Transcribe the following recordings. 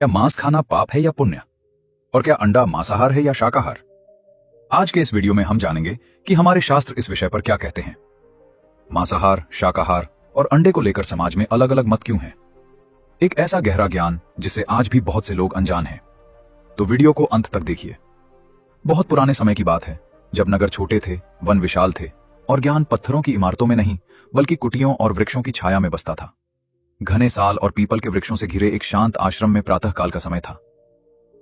क्या मांस खाना पाप है या पुण्य? और क्या अंडा मांसाहार है या शाकाहार? आज के इस वीडियो में हम जानेंगे कि हमारे शास्त्र इस विषय पर क्या कहते हैं। मांसाहार, शाकाहार और अंडे को लेकर समाज में अलग अलग मत क्यों हैं? एक ऐसा गहरा ज्ञान जिससे आज भी बहुत से लोग अनजान हैं। तो वीडियो को अंत तक देखिए। बहुत पुराने समय की बात है, जब नगर छोटे थे, वन विशाल थे और ज्ञान पत्थरों की इमारतों में नहीं बल्कि कुटियों और वृक्षों की छाया में बसता था। घने साल और पीपल के वृक्षों से घिरे एक शांत आश्रम में प्रातःकाल का समय था।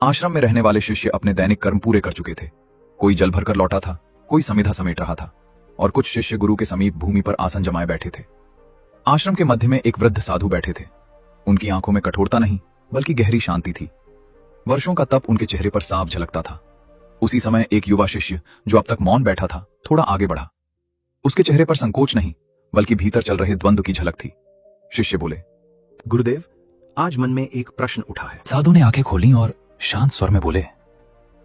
आश्रम में रहने वाले शिष्य अपने दैनिक कर्म पूरे कर चुके थे। कोई जल भरकर लौटा था, कोई समिधा समेट रहा था और कुछ शिष्य गुरु के समीप भूमि पर आसन जमाए बैठे थे। आश्रम के मध्य में एक वृद्ध साधु बैठे थे। उनकी आंखों में कठोरता नहीं बल्कि गहरी शांति थी। वर्षों का तप उनके चेहरे पर साफ झलकता था। उसी समय एक युवा शिष्य जो अब तक मौन बैठा था, थोड़ा आगे बढ़ा। उसके चेहरे पर संकोच नहीं बल्कि भीतर चल रहे द्वंद्व की झलक थी। शिष्य बोले, गुरुदेव, आज मन में एक प्रश्न उठा है। साधु ने आंखें खोली और शांत स्वर में बोले,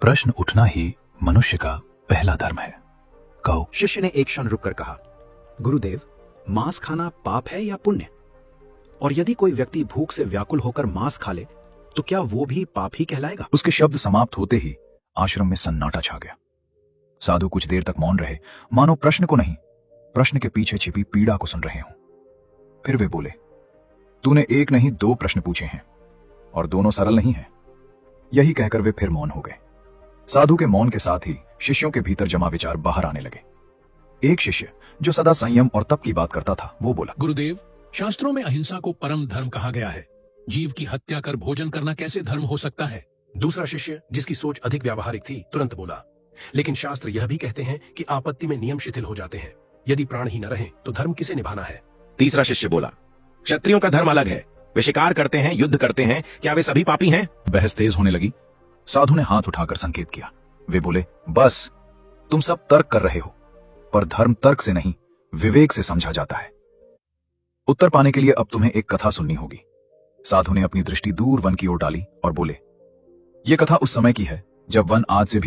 प्रश्न उठना ही मनुष्य का पहला धर्म है, कहो। शिष्य ने एक क्षण रुककर कहा, गुरुदेव, मांस खाना पाप है या पुण्य? और यदि कोई व्यक्ति भूख से व्याकुल होकर मांस खा ले तो क्या वो भी पाप ही कहलाएगा? उसके शब्द समाप्त होते ही आश्रम में सन्नाटा छा गया। साधु कुछ देर तक मौन रहे, मानो प्रश्न को नहीं, प्रश्न के पीछे छिपी पीड़ा को सुन रहे हों। फिर वे बोले, तूने एक नहीं दो प्रश्न पूछे हैं और दोनों सरल नहीं हैं। यही कहकर वे फिर मौन हो गए। साधु के मौन के साथ ही शिष्यों के भीतर जमा विचार बाहर आने लगे। एक शिष्य जो सदा संयम और तप की बात करता था, वो बोला, गुरुदेव, शास्त्रों में अहिंसा को परम धर्म कहा गया है। जीव की हत्या कर भोजन करना कैसे धर्म हो सकता है? दूसरा शिष्य, जिसकी सोच अधिक व्यावहारिक थी, तुरंत बोला, लेकिन शास्त्र यह भी कहते हैं कि आपत्ति में नियम शिथिल हो जाते हैं। यदि प्राण ही न रहे तो धर्म किसे निभाना है? तीसरा शिष्य बोला, क्षत्रियों का धर्म अलग है, वे शिकार करते हैं, युद्ध करते हैं, क्या वे सभी पापी हैं? बहस तेज होने लगी। साधु ने हाथ उठाकर संकेत किया। वे बोले, बस, तुम सब तर्क कर रहे हो, पर धर्म तर्क से नहीं विवेक से समझा जाता है। उत्तर पाने के लिए अब तुम्हें एक कथा सुननी होगी। साधु ने अपनी दृष्टि दूर वन की ओर डाली और बोले, यह कथा उस समय की है जब वन आज से भी